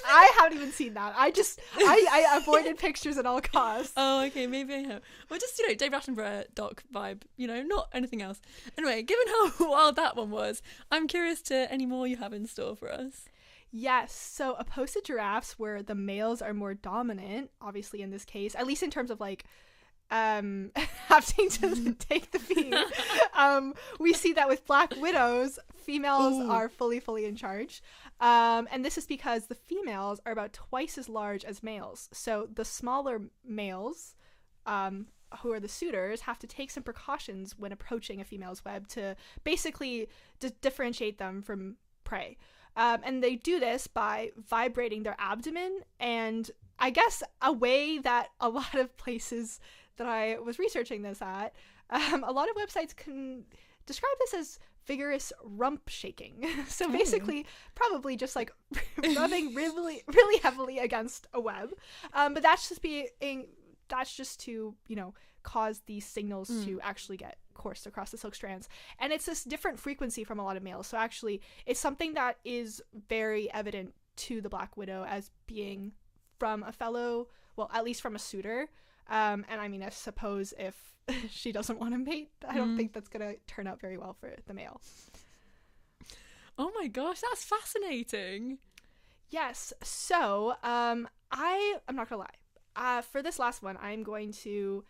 I haven't even seen that. I avoided pictures at all costs. Oh, okay, maybe I have. Well, just, Dave Attenborough doc vibe, not anything else. Anyway, given how wild that one was, I'm curious to any more you have in store for us. Yes, so opposed to giraffes, where the males are more dominant, obviously in this case, at least in terms of like having to take the feed, we see that with black widows, females are fully in charge. And this is because the females are about twice as large as males. So the smaller males, who are the suitors, have to take some precautions when approaching a female's web to basically differentiate them from prey. And they do this by vibrating their abdomen, and I guess a way that a lot of places that I was researching this at, a lot of websites can describe this as vigorous rump shaking. So basically, probably just like rubbing really heavily against a web. But that's just to cause these signals to actually get coursed across the silk strands. And it's this different frequency from a lot of males. So actually, it's something that is very evident to the black widow as being from a fellow, well, at least from a suitor. And I mean, I suppose if she doesn't want to mate, I don't think that's going to turn out very well for the male. Oh my gosh, that's fascinating. Yes. So, I'm not going to lie. For this last one, I'm going to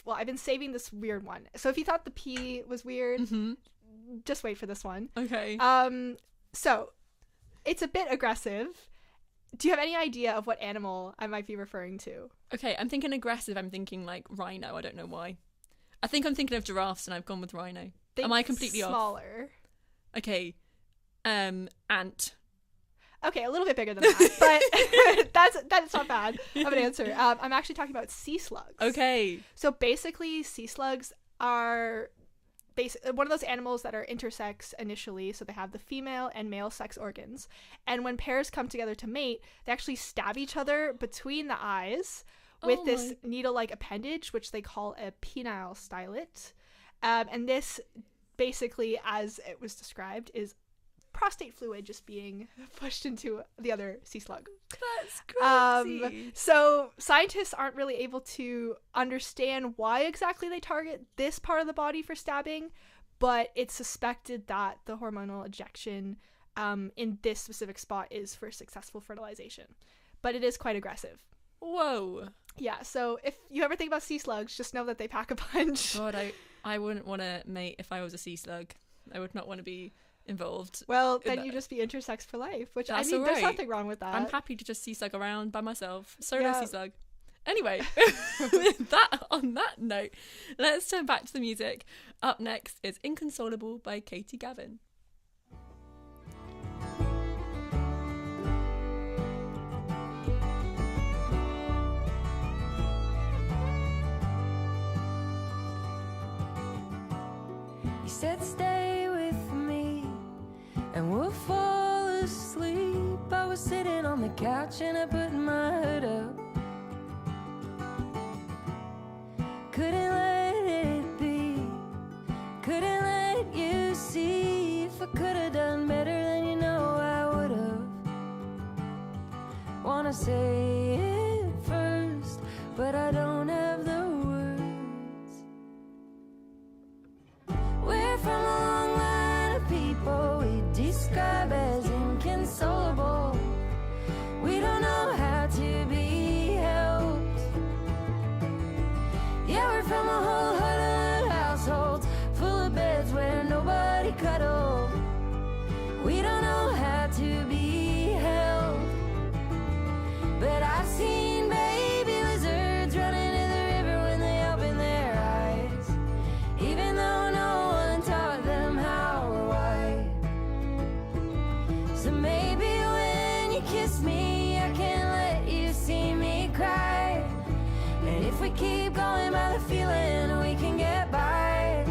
I've been saving this weird one. So if you thought the pee was weird, just wait for this one. Okay. So it's a bit aggressive. Do you have any idea of what animal I might be referring to? Okay, I'm thinking aggressive. I'm thinking like rhino. I don't know why. I think I'm thinking of giraffes and I've gone with rhino. Am I completely smaller? Okay. Ant. Okay, a little bit bigger than that, but that's not bad of an answer. I'm actually talking about sea slugs. Okay. So basically, sea slugs are one of those animals that are intersex initially, so they have the female and male sex organs. And when pairs come together to mate, they actually stab each other between the eyes with this needle-like appendage, which they call a penile stylet. And this, basically, as it was described, is prostate fluid just being pushed into the other sea slug. That's crazy. So scientists aren't really able to understand why exactly they target this part of the body for stabbing, but it's suspected that the hormonal ejection in this specific spot is for successful fertilization. But it is quite aggressive. Whoa. Yeah, so if you ever think about sea slugs, just know that they pack a punch. God, I wouldn't want to mate if I was a sea slug. I would not want to be involved. Well, then you just be intersex for life, which That's I mean, there's alright. nothing wrong with that. I'm happy to just sea slug around by myself. Solo Yeah. sea slug. Anyway, on that note, let's turn back to the music. Up next is Inconsolable by Katie Gavin. You said stay with me and we'll fall asleep. I was sitting on the couch and I put my hood up. Couldn't let it be, couldn't let you see. If I could have done better, then you know I would have. Wanna say it first, but I don't have the words. We're from a long line of people we describe as inconsolable. We don't know how to be helped. Yeah, we're from a whole hood of households full of beds where nobody cuddled. We don't know how to be held. But I've seen baby lizards running in the river when they open their eyes, even though no one taught them how or why. So maybe when you kiss me, I can't let you see me cry. And if we keep going by the feeling, we can get by.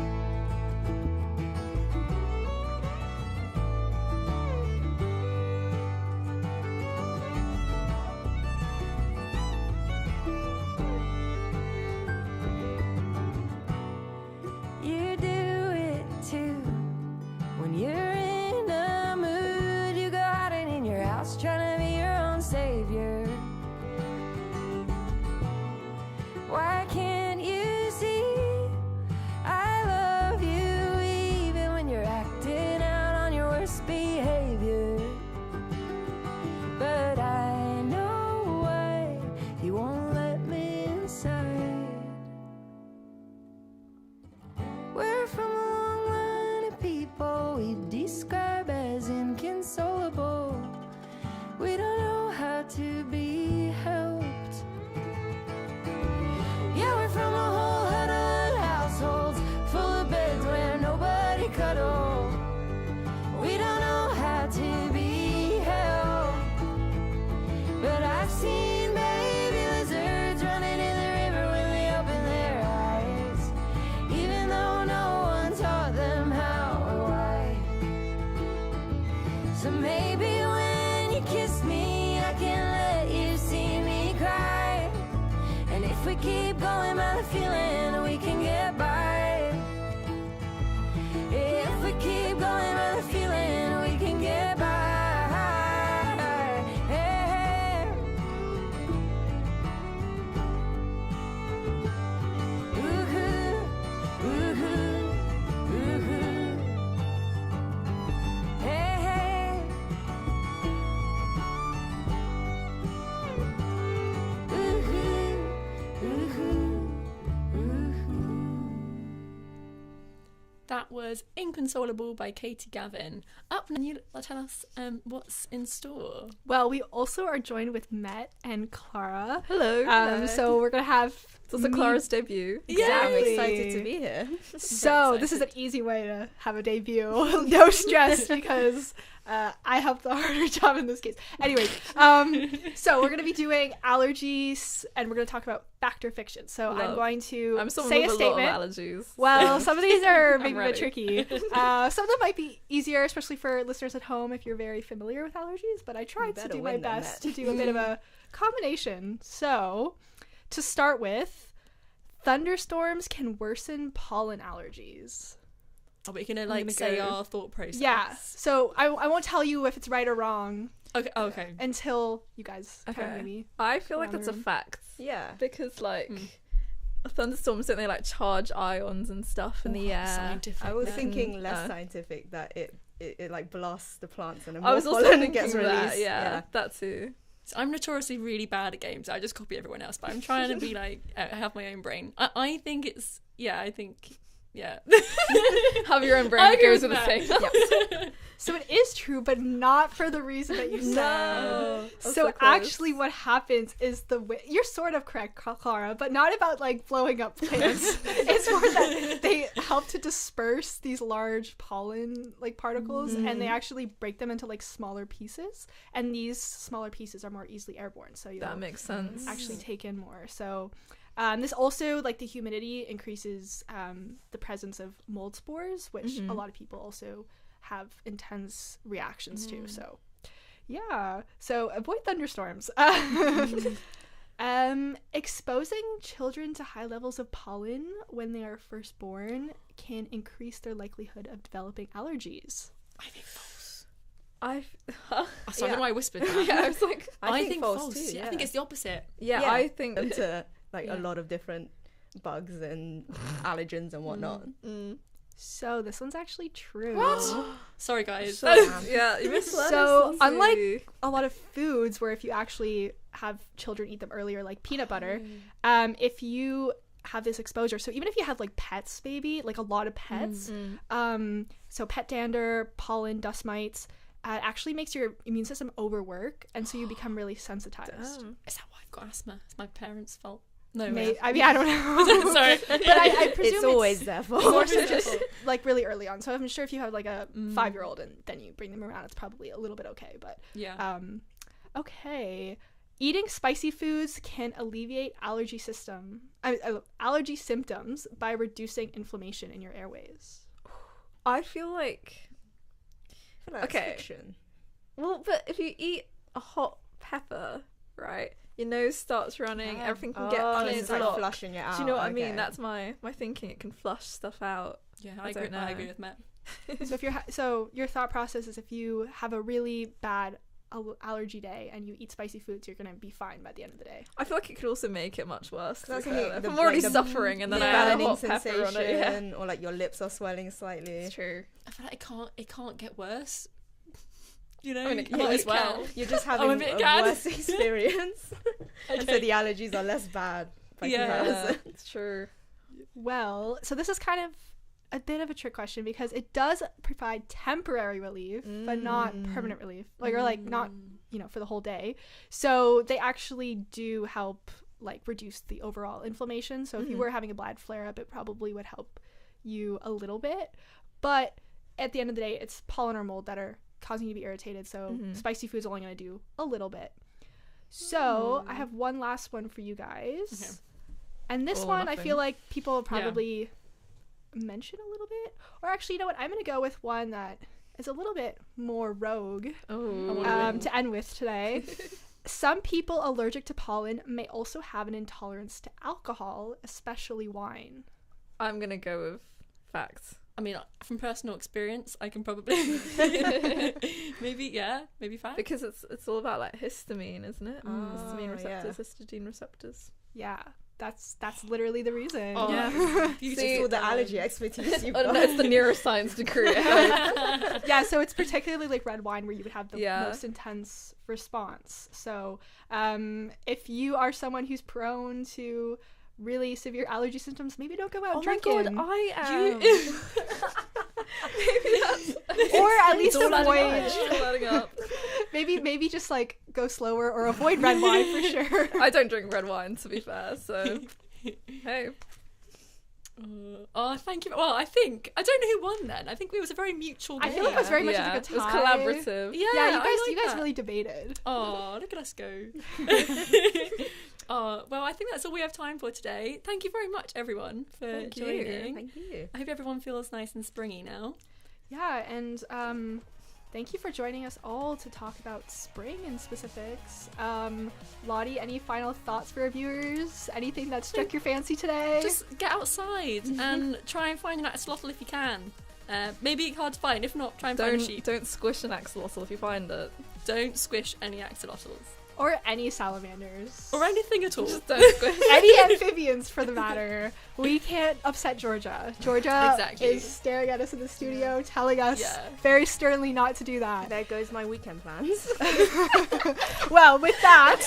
You do it too. When you're in a mood, you go hiding in your house, trying to be your own savior. Why can't you see I love you even when you're acting out on your worst behavior? But I know why you won't let me inside. We're from a long line of people we describe as inconsolable. We don't know how to be helped. Yeah, we're from a whole hood of households full of beds where nobody cuddled. We don't know how to be held. But I've seen baby lizards running in the river when they open their eyes, even though no one taught them how or why. So maybe when you kiss me, I can let you see me cry. And if we keep going by the feeling, we can get by. If we keep going by the feeling, we can get by. Hey. Ooh-hoo, ooh-hoo, ooh-hoo. Hey, hey. That was Inconsolable by Katie Gavin. Up and you tell us what's in store. Well, we also are joined with Met and Clara. Hello. So we're gonna have It's also Clara's debut. Yeah, I'm excited to be here. So this is an easy way to have a debut. No stress because I have the harder job in this case. Anyway, so we're going to be doing allergies and we're going to talk about fact or fiction. So I'm Love. going to I'm someone say with a a statement. lot of allergies. Well, some of these are maybe a ready. bit tricky. Some of them might be easier, especially for listeners at home if you're very familiar with allergies, but I tried to better do my win than best that. to do a bit of a combination. So to start with, thunderstorms can worsen pollen allergies. Are we gonna gonna say go. our thought process? Yeah. So I won't tell you if it's right or wrong Okay. Okay. until you guys kind of Okay. maybe. I feel like that's a Room. fact Yeah. because a thunderstorms, don't they like charge ions and stuff in the air? Scientific. I was then. thinking less Oh. scientific, that it like blasts the plants and I was more also pollen thinking gets that, released. yeah, that too. So I'm notoriously really bad at games. I just copy everyone else, but I'm trying to be like, I have my own brain. I think it's, yeah. Have your own brain I that agree goes with with the that. thing. So it is true, but not for the reason that you said. No. That's So so close. actually what happens is you're sort of correct, Clara, but not about like blowing up plants. It's more that they help to disperse these large pollen like particles and they actually break them into like smaller pieces, and these smaller pieces are more easily airborne, so you'll That makes sense. actually take in more. So this also, like the humidity, increases the presence of mold spores, which a lot of people also have intense reactions to. So yeah, so avoid thunderstorms. Exposing children to high levels of pollen when they are first born can increase their likelihood of developing allergies. I think false. I've Oh, sorry, I don't know why I whispered that. yeah, I was like, I think false. too, I think it's the opposite. yeah, Yeah. I think Into like Yeah. a lot of different bugs and allergens and whatnot. So this one's actually true. Sorry, guys. yeah, you misled So, us, unlike- Lindsay. A lot of foods where if you actually have children eat them earlier, like peanut butter, if you have this exposure, so even if you have like pets, maybe like a lot of pets, so pet dander, pollen, dust mites, it actually makes your immune system overwork, and so you become really sensitized. Damn. Is that why I've got asthma? It's my parents' fault. No, I mean, I don't know. Sorry. But I presume It's always their fault. more so just like really early on. So I'm sure if you have like a 5-year-old and then you bring them around, it's probably a little bit okay. But Yeah. okay, eating spicy foods can alleviate allergy symptoms by reducing inflammation in your airways. I feel like I feel like that's Okay. fiction. well, but if you eat a hot pepper, right, your nose starts running, everything can get Oh, cleared it's like blocked. flushing it out. Do you know what I okay. mean? That's my thinking. It can flush stuff out. Yeah, I don't I know. agree with Matt. So if your thought process is if you have a really bad allergy day and you eat spicy foods, you're gonna be fine by the end of the day. I feel like it could also make it much worse. to That's be like fair. If the- I'm already like the- suffering and then the I add a burning hot pepper on it. Yeah, sensation, or like your lips are swelling slightly. it's true. I feel like it can't get worse. You know, I mean, it might can as as well. well. You're just I'm having a a bit gad. worse experience, and so the allergies are less bad by Yeah. comparison. It's true. Well, so this is kind of a bit of a trick question because it does provide temporary relief, but not permanent relief. Like, or like not, for the whole day. So they actually do help like reduce the overall inflammation. So if you were having a bad flare up, it probably would help you a little bit. But at the end of the day, it's pollen or mold that are causing you to be irritated. So spicy food's only going to do a little bit. So I have one last one for you guys. Okay. And this Oh, one, I nothing. feel like people will probably mention a little bit. Or actually, you know what? I'm going to go with one that is a little bit more rogue Oh. to end with today. Some people allergic to pollen may also have an intolerance to alcohol, especially wine. I'm gonna go with facts. I mean, from personal experience, I can probably maybe fact. Because it's all about like histamine, isn't it? Histamine yeah. receptors, histidine receptors. Yeah, that's literally the reason. Oh, Yeah. you See, all the allergy expertise you've Oh got. no, it's the neuroscience degree. Yeah, so it's particularly like red wine where you would have the Yeah. most intense response. So if you are someone who's prone to really severe allergy symptoms, maybe don't go out drinking. Oh my god, I am. Or at least all adding avoid. up. It's all adding up. maybe just like go slower or avoid red wine for sure. I don't drink red wine, to be fair. So hey, Oh, thank you. Well, I don't know who won then. I think it was a very mutual game. I feel like it was very much yeah, a good it was time. collaborative. Yeah, Yeah, you I like guys that. really debated. Oh, look at us go. Oh, well, I think that's all we have time for today. Thank you very much, everyone, for Thank you. joining. Thank you. I hope everyone feels nice and springy now. Yeah, and thank you for joining us all to talk about spring and specifics. Lottie, any final thoughts for our viewers? Anything that struck your fancy today? Just get outside and try and find an axolotl if you can. Maybe it's hard to find. If not, try and find a sheep. Don't squish an axolotl if you find it. Don't squish any axolotls. Or any salamanders. Or anything at all. Just don't squish. Any amphibians for the matter. We can't upset Georgia. Georgia Exactly. is staring at us in the studio, telling us Yeah. very sternly not to do that. There goes my weekend plans. Well, with that,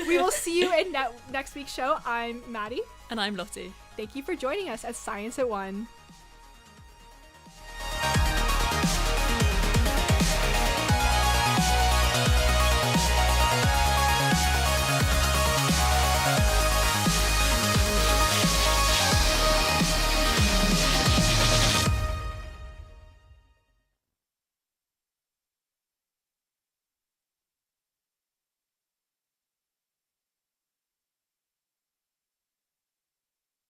we will see you in next week's show. I'm Maddie. And I'm Lottie. Thank you for joining us at Science at 1.